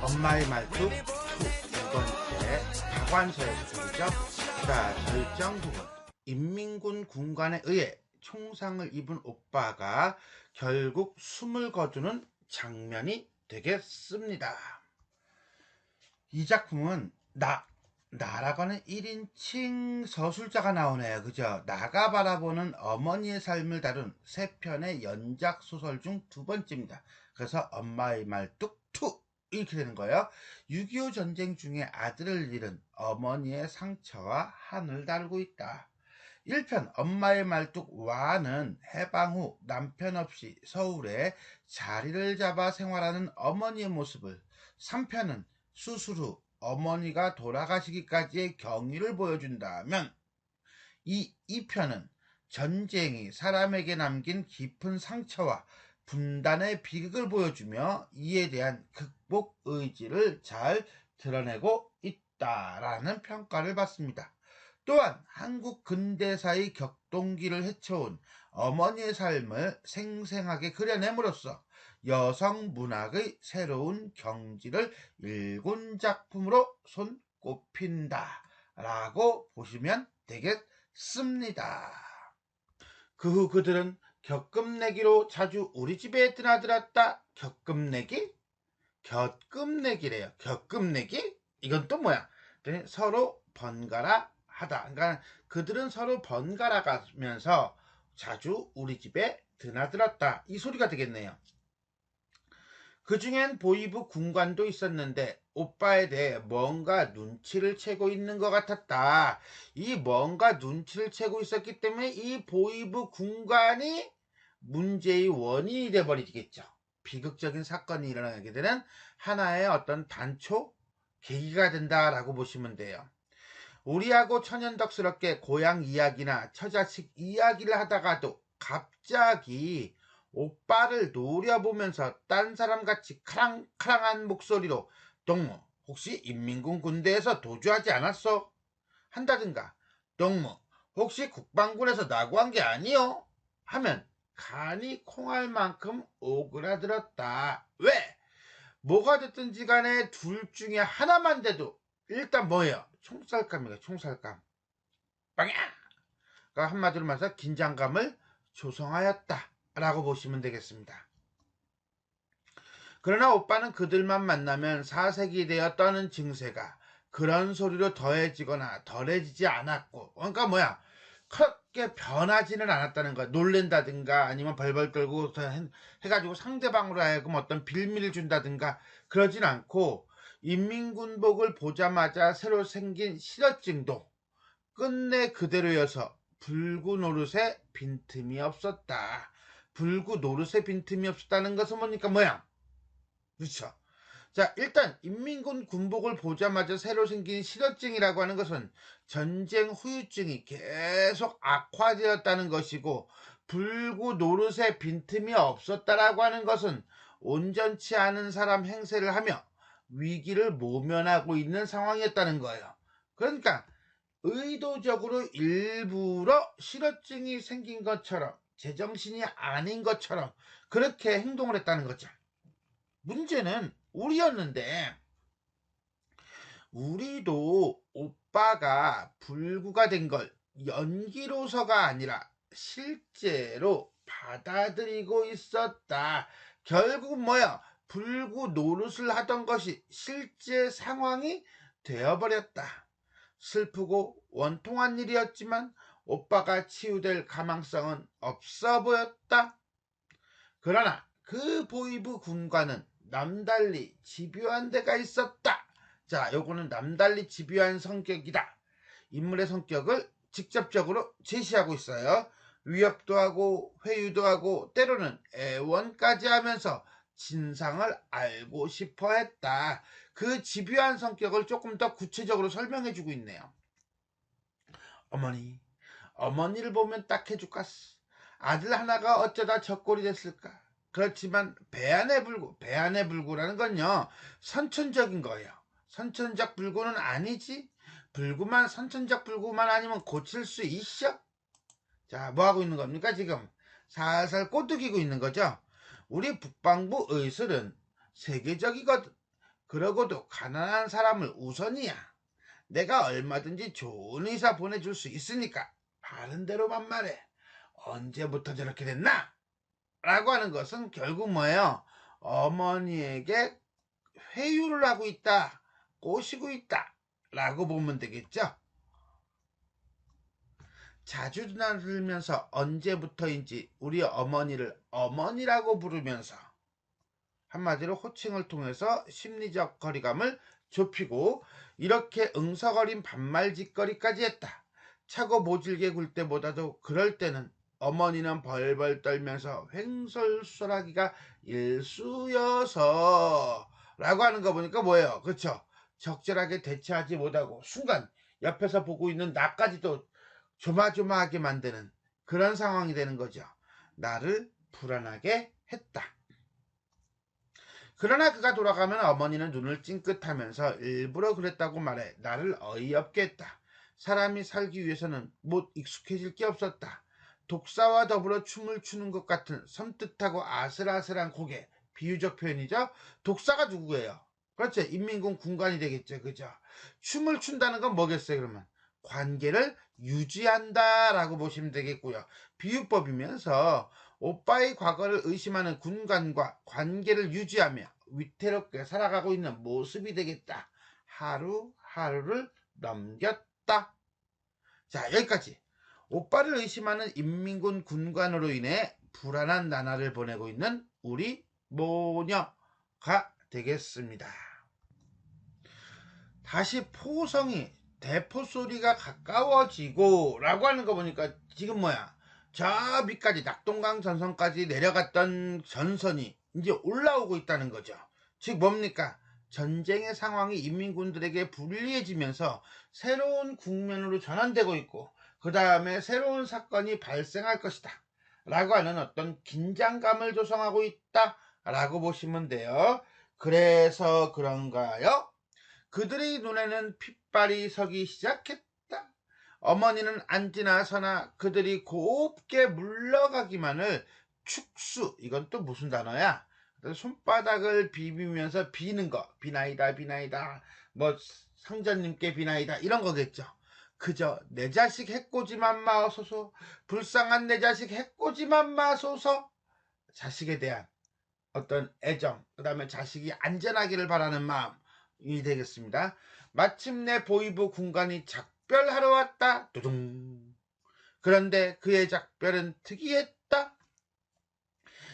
엄마의 말투 2 2번째 박완서의 소리죠. 자, 절정 부분. 인민군 군관에 의해 총상을 입은 오빠가 결국 숨을 거두는 장면이 되겠습니다. 이 작품은 나라고 하는 1인칭 서술자가 나오네요. 그죠? 나가 바라보는 어머니의 삶을 다룬 3편의 연작 소설 중 2번째입니다. 그래서 엄마의 말뚝 2 이렇게 되는 거예요. 6.25 전쟁 중에 아들을 잃은 어머니의 상처와 한을 다루고 있다. 1편 엄마의 말뚝 1은 해방 후 남편 없이 서울에 자리를 잡아 생활하는 어머니의 모습을, 3편은 수술 후 어머니가 돌아가시기까지의 경위를 보여준다면, 이 2편은 전쟁이 사람에게 남긴 깊은 상처와 분단의 비극을 보여주며 이에 대한 극복 의지를 잘 드러내고 있다라는 평가를 받습니다. 또한 한국 근대사의 격동기를 헤쳐온 어머니의 삶을 생생하게 그려냄으로써 여성 문학의 새로운 경지를 일군 작품으로 손꼽힌다 라고 보시면 되겠습니다. 그 후 그들은 곁금내기로 자주 우리 집에 드나들었다. 곁금내기? 곁금내기래요. 곁금내기? 이건 또 뭐야? 서로 번갈아 하다. 그러니까 그들은 서로 번갈아 가면서 자주 우리 집에 드나들었다. 이 소리가 되겠네요. 그 중엔 보이부 군관도 있었는데 오빠에 대해 뭔가 눈치를 채고 있는 것 같았다. 이 뭔가 눈치를 채고 있었기 때문에 이 보이부 군관이 문제의 원인이 돼버리겠죠. 비극적인 사건이 일어나게 되는 하나의 어떤 단초, 계기가 된다라고 보시면 돼요. 우리하고 천연덕스럽게 고향 이야기나 처자식 이야기를 하다가도 갑자기 오빠를 노려보면서 딴 사람같이 카랑카랑한 목소리로 동무 혹시 인민군 군대에서 도주하지 않았어? 한다든가 동무 혹시 국방군에서 나고한 게 아니요? 하면 간이 콩할 만큼 오그라들었다. 왜? 뭐가 됐든지 간에 둘 중에 하나만 돼도 일단 뭐예요? 총살감이에요. 총살감. 빵야! 그러니까 한마디로 말해서 긴장감을 조성하였다 라고 보시면 되겠습니다. 그러나 오빠는 그들만 만나면 사색이 되어 떠는 증세가 그런 소리로 더해지거나 덜해지지 않았고, 그러니까 뭐야, 크게 변하지는 않았다는 거야. 놀랜다든가 아니면 벌벌 떨고 해가지고 상대방으로 하여금 어떤 빌미를 준다든가 그러진 않고, 인민군복을 보자마자 새로 생긴 실어증도 끝내 그대로여서 불구 노릇에 빈틈이 없었다. 불구 노릇에 빈틈이 없었다는 것은 뭐니까 뭐야? 그렇죠. 자, 일단 인민군 군복을 보자마자 새로 생긴 실어증이라고 하는 것은 전쟁 후유증이 계속 악화되었다는 것이고, 불구 노릇에 빈틈이 없었다라고 하는 것은 온전치 않은 사람 행세를 하며 위기를 모면하고 있는 상황이었다는 거예요. 그러니까 의도적으로 일부러 실어증이 생긴 것처럼, 제정신이 아닌 것처럼 그렇게 행동을 했다는 거죠. 문제는 우리였는데, 우리도 오빠가 불구가 된 걸 연기로서가 아니라 실제로 받아들이고 있었다. 결국 뭐야? 불구 노릇을 하던 것이 실제 상황이 되어버렸다. 슬프고 원통한 일이었지만 오빠가 치유될 가망성은 없어 보였다. 그러나 그 보이부 군과는 남달리 집요한 데가 있었다. 자, 요거는 남달리 집요한 성격이다. 인물의 성격을 직접적으로 제시하고 있어요. 위협도 하고 회유도 하고 때로는 애원까지 하면서 진상을 알고 싶어 했다. 그 집요한 성격을 조금 더 구체적으로 설명해주고 있네요. 어머니를 보면 딱 해줄까스. 아들 하나가 어쩌다 저 꼴이 됐을까. 그렇지만 배안의 불구라는 건요, 선천적인 거예요. 선천적 불구는 아니지. 선천적 불구만 아니면 고칠 수 있어. 자, 뭐 하고 있는 겁니까 지금? 살살 꼬드기고 있는 거죠. 우리 북방부 의술은 세계적이거든. 그러고도 가난한 사람을 우선이야. 내가 얼마든지 좋은 의사 보내줄 수 있으니까 바른 대로만 말해. 언제부터 저렇게 됐나? 라고 하는 것은 결국 뭐예요? 어머니에게 회유를 하고 있다, 꼬시고 있다 라고 보면 되겠죠. 자주 나들면서 언제부터인지 우리 어머니를 어머니라고 부르면서 한마디로 호칭을 통해서 심리적 거리감을 좁히고 이렇게 응석어린 반말짓거리까지 했다. 차고 모질게 굴 때보다도 그럴 때는 어머니는 벌벌 떨면서 횡설수설하기가 일쑤여서 라고 하는 거 보니까 뭐예요? 그렇죠? 적절하게 대처하지 못하고 순간 옆에서 보고 있는 나까지도 조마조마하게 만드는 그런 상황이 되는 거죠. 나를 불안하게 했다. 그러나 그가 돌아가면 어머니는 눈을 찡긋하면서 일부러 그랬다고 말해 나를 어이없게 했다. 사람이 살기 위해서는 못 익숙해질 게 없었다. 독사와 더불어 춤을 추는 것 같은 섬뜩하고 아슬아슬한 고개, 비유적 표현이죠. 독사가 누구예요? 그렇죠. 인민군 군관이 되겠죠. 그죠? 춤을 춘다는 건 뭐겠어요, 그러면? 관계를 유지한다라고 보시면 되겠고요. 비유법이면서 오빠의 과거를 의심하는 군관과 관계를 유지하며 위태롭게 살아가고 있는 모습이 되겠다. 하루하루를 넘겼다. 자, 여기까지. 오빠를 의심하는 인민군 군관으로 인해 불안한 나날을 보내고 있는 우리 모녀가 되겠습니다. 다시 포성이 대포 소리가 가까워지고 라고 하는 거 보니까 지금 뭐야, 저 밑까지 낙동강 전선까지 내려갔던 전선이 이제 올라오고 있다는 거죠. 즉 뭡니까? 전쟁의 상황이 인민군들에게 불리해지면서 새로운 국면으로 전환되고 있고 그 다음에 새로운 사건이 발생할 것이다 라고 하는 어떤 긴장감을 조성하고 있다 라고 보시면 돼요. 그래서 그런가요? 그들의 눈에는 핏발이 서기 시작했다. 어머니는 앉으나 서나 그들이 곱게 물러가기만을 축수, 이건 또 무슨 단어야? 손바닥을 비비면서 비는 거, 비나이다 비나이다, 뭐 상전님께 비나이다 이런 거겠죠. 그저 내 자식 해코지만 마소서, 불쌍한 내 자식 해코지만 마소서. 자식에 대한 어떤 애정, 그 다음에 자식이 안전하기를 바라는 마음이 되겠습니다. 마침내 보이부 군관이 작별하러 왔다. 두둥. 그런데 그의 작별은 특이했다.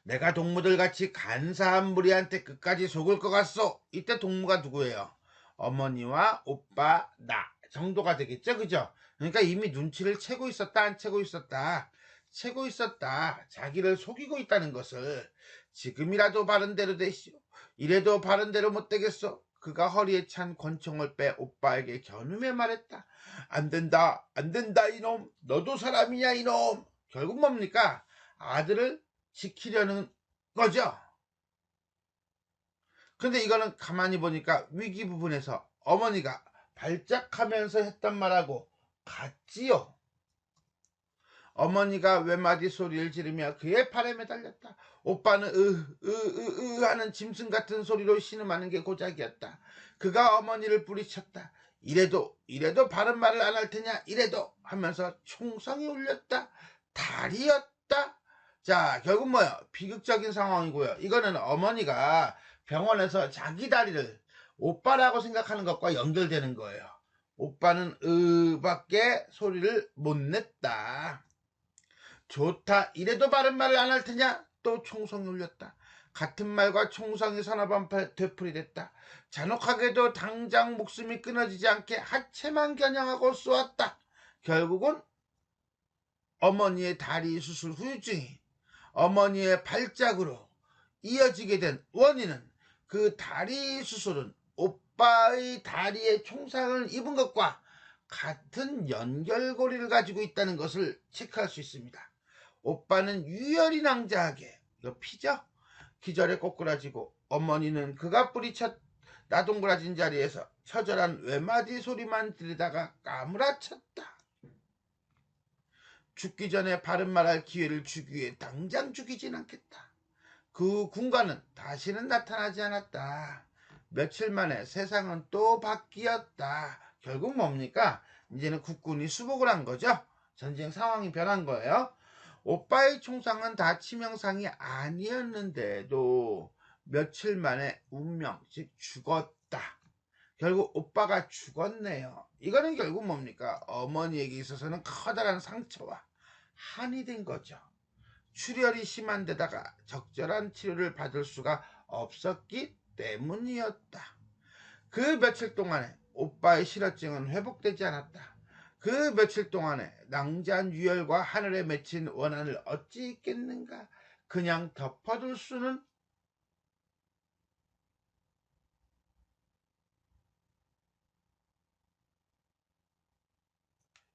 내가 동무들 같이 간사한 무리한테 끝까지 속을 것 같소. 이때 동무가 누구예요? 어머니와 오빠, 나 정도가 되겠죠, 그죠? 그러니까 이미 눈치를 채고 있었다, 안 채고 있었다? 채고 있었다. 자기를 속이고 있다는 것을. 지금이라도 바른대로 되시오. 이래도 바른대로 못 되겠소. 그가 허리에 찬 권총을 빼 오빠에게 겨누며 말했다. 안 된다, 안 된다 이놈. 너도 사람이냐 이놈. 결국 뭡니까? 아들을 지키려는 거죠. 근데 이거는 가만히 보니까 위기 부분에서 어머니가 발작하면서 했던 말하고 같지요. 어머니가 외마디 소리를 지르며 그의 팔에 매달렸다. 오빠는 하는 짐승 같은 소리로 신음하는 게 고작이었다. 그가 어머니를 뿌리쳤다. 이래도 바른 말을 안 할 테냐 이래도 하면서 총성이 울렸다. 달이었다. 자, 결국 뭐야? 비극적인 상황이고요. 이거는 어머니가 병원에서 자기 다리를 오빠라고 생각하는 것과 연결되는 거예요. 오빠는 밖에 소리를 못 냈다. 좋다. 이래도 바른 말을 안 할 테냐? 또 총성이 울렸다. 같은 말과 총성이 서너 번 되풀이됐다. 잔혹하게도 당장 목숨이 끊어지지 않게 하체만 겨냥하고 쏘았다. 결국은 어머니의 다리 수술 후유증이 어머니의 발작으로 이어지게 된 원인은 그 다리 수술은 오빠의 다리에 총상을 입은 것과 같은 연결고리를 가지고 있다는 것을 체크할 수 있습니다. 오빠는 유혈이 낭자하게, 이거 피죠? 기절에 꼬꾸라지고 어머니는 그가 뿌리쳤 나동그라진 자리에서 처절한 외마디 소리만 들으다가 까무라쳤다. 죽기 전에 바른 말할 기회를 주기 위해 당장 죽이진 않겠다. 그 군관은 다시는 나타나지 않았다. 며칠 만에 세상은 또 바뀌었다. 결국 뭡니까? 이제는 국군이 수복을 한 거죠. 전쟁 상황이 변한 거예요. 오빠의 총상은 다 치명상이 아니었는데도 며칠 만에 운명, 즉 죽었다. 결국 오빠가 죽었네요. 이거는 결국 뭡니까? 어머니에게 있어서는 커다란 상처와 한이 된 거죠. 출혈이 심한 데다가 적절한 치료를 받을 수가 없었기 때문이었다. 그 며칠 동안에 오빠의 실어증은 회복되지 않았다. 그 며칠 동안에 낭자한 유혈과 하늘에 맺힌 원한을 어찌 있겠는가? 그냥 덮어둘 수는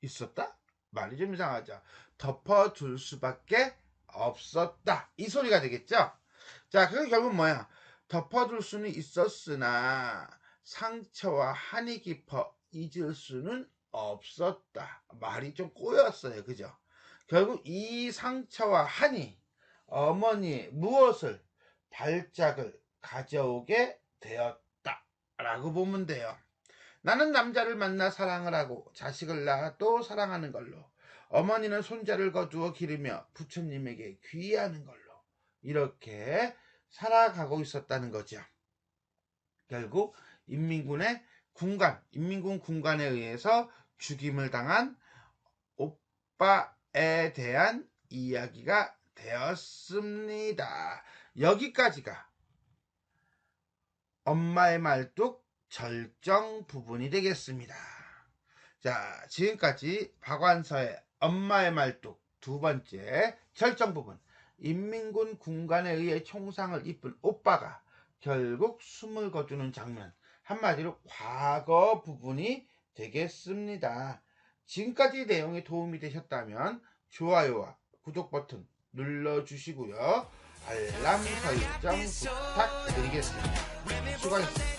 있었다? 말이 좀 이상하죠. 덮어둘 수밖에 없었다. 이 소리가 되겠죠? 자, 그게 결국 뭐야? 덮어둘 수는 있었으나 상처와 한이 깊어 잊을 수는 없었다. 말이 좀 꼬였어요. 그죠? 결국 이 상처와 한이 어머니의 무엇을 발작을 가져오게 되었다. 라고 보면 돼요. 나는 남자를 만나 사랑을 하고 자식을 낳아 또 사랑하는 걸로, 어머니는 손자를 거두어 기르며 부처님에게 귀의하는 걸로 이렇게 살아가고 있었다는 거죠. 결국 인민군 군관에 의해서 죽임을 당한 오빠에 대한 이야기가 되었습니다. 여기까지가 엄마의 말뚝 절정 부분이 되겠습니다. 자, 지금까지 박완서의 엄마의 말뚝 두 번째 절정 부분, 인민군 군관에 의해 총상을 입은 오빠가 결국 숨을 거두는 장면, 한마디로 과거 부분이 되겠습니다. 지금까지 내용이 도움이 되셨다면 좋아요와 구독 버튼 눌러주시고요. 알람 설정 부탁드리겠습니다. 수고하셨습니다.